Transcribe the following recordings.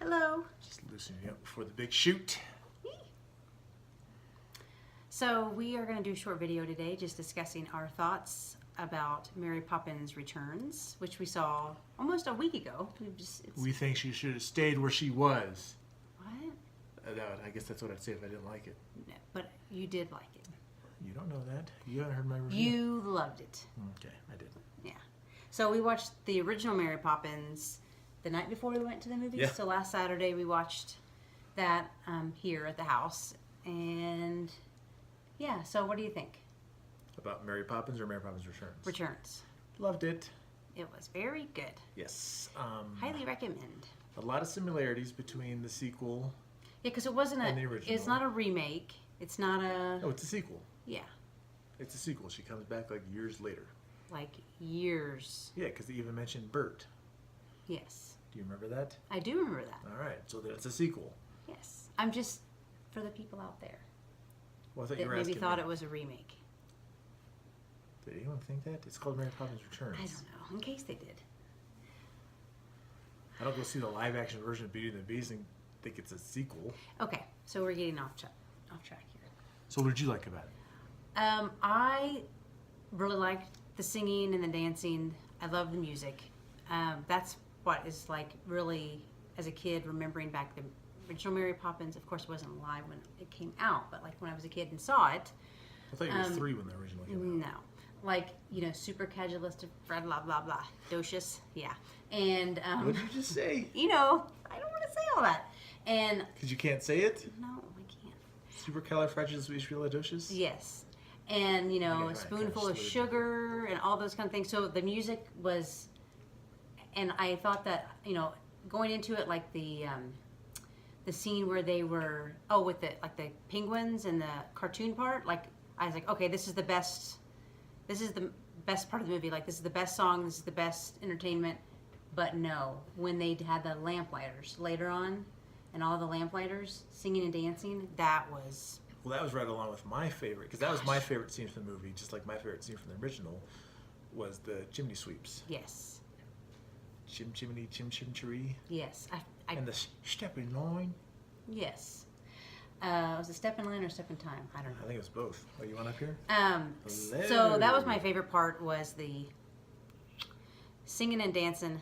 Hello. Just loosening you up before the big shoot. So we are going to do a short video today just discussing our thoughts about Mary Poppins Returns, which we saw almost a week ago. We think she should have stayed where she was. What? I guess that's what I'd say if I didn't like it. No, but you did like it. You don't know that. You haven't heard my review. You loved it. Okay, I did. Yeah. So we watched the original Mary Poppins the night before we went to the movies. Yeah. So last Saturday we watched that here at the house. And yeah, so what do you think? About Mary Poppins or Mary Poppins Returns? Returns. Loved it. It was very good. Yes. Highly recommend. A lot of similarities between the sequel. Yeah, because it wasn't and the original. It's not a remake. It's not a. Oh, it's a sequel. Yeah. It's a sequel. She comes back like years later. Like years. Yeah, because they even mentioned Bert. Yes. Do you remember that? I do remember that. All right, so that's a sequel. Yes. I'm just for the people out there Well, I thought that you were maybe asking thought me. it was a remake. Did anyone think that? It's called Mary Poppins Returns. I don't know. In case they did. I don't go see the live-action version of Beauty and the Beast and think it's a sequel. Okay, so we're getting off track here. So what did you like about it? I really liked the singing and the dancing. I love the music. That's what is like really, as a kid, remembering back the original Mary Poppins. Of course, it wasn't live when it came out, but like when I was a kid and saw it. I thought you were 3 when the original came out. No. Like, super caldulistic, blah, blah, blah. Docious, yeah. And, What did you just say? I don't want to say all that. And, Because you can't say it? no, I can't. Supercalifragilisticexpialidocious? Yes. And, Okay, a right, spoonful of kinda sugar and all those kind of things. So the music was, and I thought that, going into it, like the scene where they were, with the penguins and the cartoon part, like, I was like, okay, this is the best part of the movie. Like, this is the best song, this is the best entertainment. But no, when they had the lamplighters later on, and all the lamplighters singing and dancing, that was... Well, that was right along with my favorite, because that was my favorite scene from the movie, just like my favorite scene from the original, was the chimney sweeps. Yes. Chim chimney, chim chim chiree. Yes. And the stepping line. Yes. Was it Step in Line or Step in Time? I don't know. I think it was both. Oh, you want up here? So that was my favorite part, was the singing and dancing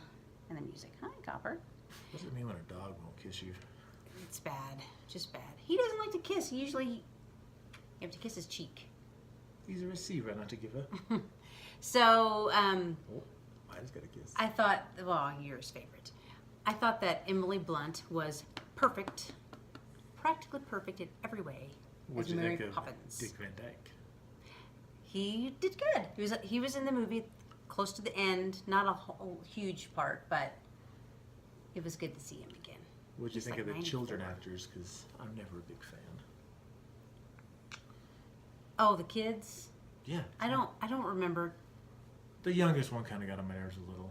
and the music. Hi, Copper. What does it mean when a dog won't kiss you? It's bad. Just bad. He doesn't like to kiss. You have to kiss his cheek. He's a receiver, not to give up. So, Oh, I just got a kiss. I thought, you're his favorite. I thought that Emily Blunt was perfect, practically perfect in every way. What'd as you Mary think of Poppins. Dick Van Dyke? He did good. He was in the movie close to the end, not a whole huge part, but it was good to see him again. What'd you He's think like of the 94. children actors? Because I'm never a big fan. Oh, the kids? Yeah. I don't remember. The youngest one kind of got on my nerves a little.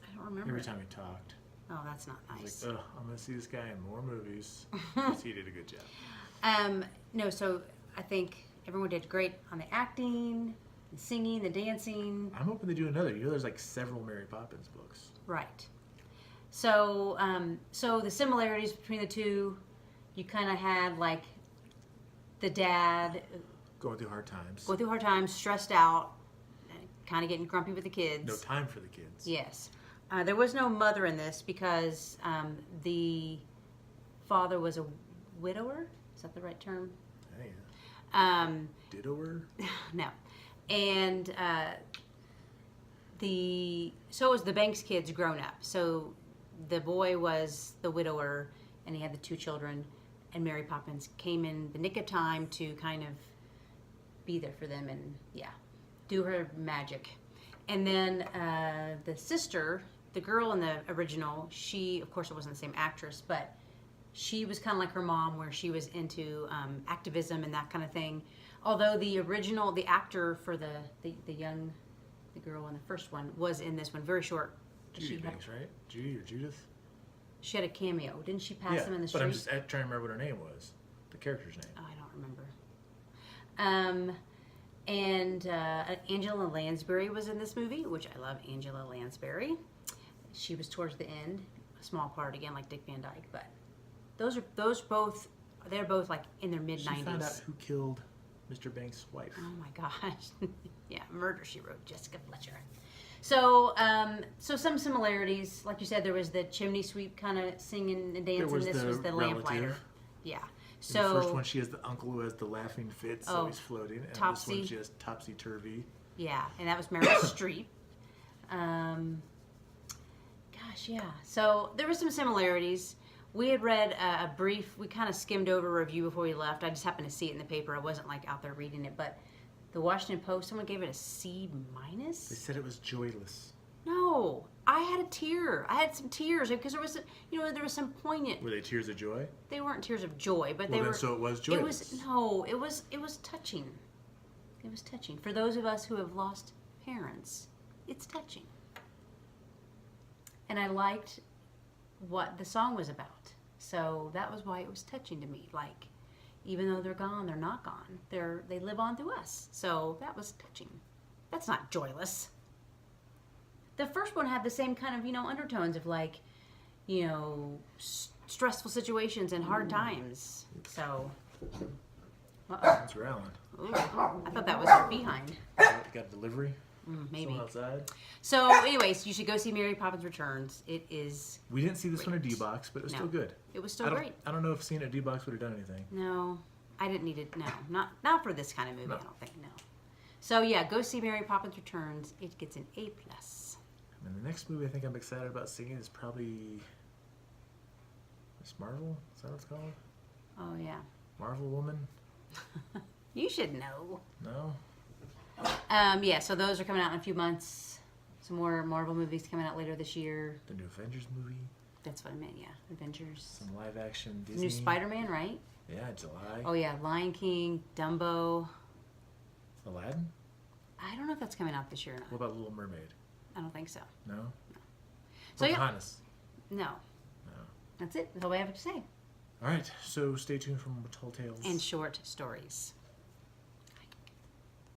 I don't remember. Every time he talked. Oh, that's not I was nice. like, ugh, I'm going to see this guy in more movies. 'Cause he did a good job. No, so I think everyone did great on the acting, the singing, the dancing. I'm hoping they do another. There's like several Mary Poppins books. Right. So, so the similarities between the two, you kind of had like the dad Going through hard times. go through hard times, stressed out, kind of getting grumpy with the kids. No time for the kids. Yes. There was no mother in this because the father was a widower. Is that the right term? Hey, Didower? No. And so was the Banks kids grown up. So the boy was the widower, and he had the 2 children, and Mary Poppins came in the nick of time to kind of be there for them and, do her magic. And then the sister, the girl in the original, she, of course, it wasn't the same actress, but she was kind of like her mom, where she was into activism and that kind of thing. Although the original, the actor for the girl in the first one was in this one, very short. Judy Banks, right? Judy or Judith? She had a cameo. Didn't she pass him in the street? But I'm just trying to remember what her name was. The character's name. Oh, I don't remember. And Angela Lansbury was in this movie, which I love Angela Lansbury. She was towards the end. small part again, like Dick Van Dyke. But they're both like in their mid 90s. She found out who killed Mr. Banks' wife. Oh my gosh. Yeah, Murder, She Wrote, Jessica Fletcher. So, so some similarities. Like you said, there was the chimney sweep kind of singing and dancing. This was the lamplighter. Yeah. So in the first one, she has the uncle who has the laughing fit, so he's floating. And this one, she has topsy-turvy. Yeah, and that was Meryl Streep. Gosh, yeah. So there were some similarities. We had read a brief, we kind of skimmed over a review before we left. I just happened to see it in the paper. I wasn't like out there reading it, but the Washington Post, someone gave it a C-. They said it was joyless. No, I had a tear. I had some tears because there was, there was some poignant. Were they tears of joy? They weren't tears of joy, but they Well, were. then so it was joyless. It was touching. It was touching for those of us who have lost parents. It's touching, and I liked what the song was about. So that was why it was touching to me. Like, even though they're gone, they're not gone. They live on through us. So that was touching. That's not joyless. The first one had the same kind of, undertones of like, stressful situations and hard times. So, That's Alan. Ooh, I thought that was her behind. You got a delivery? Maybe. Someone outside? So, anyways, you should go see Mary Poppins Returns. It is. We didn't see this great. one in D-Box, but it was still good. It was still great. I don't know if seeing it in D-Box would have done anything. No, I didn't need it. No, not for this kind of movie. No. I don't think. No. So yeah, go see Mary Poppins Returns. It gets an A+. And the next movie I think I'm excited about seeing is probably Miss Marvel. Is that what it's called? Oh yeah. Marvel Woman? You should know. No? Yeah, so those are coming out in a few months. Some more Marvel movies coming out later this year. The new Avengers movie? That's what I meant, yeah. Avengers. Some live action Disney. New Spider-Man, right? Yeah, July. Oh yeah, Lion King, Dumbo. Aladdin? I don't know if that's coming out this year or not. What about Little Mermaid? I don't think so. No? So yeah. Pocahontas? No. No. That's it. That's all we have to say. All right, so stay tuned for more Tall Tales. And short stories.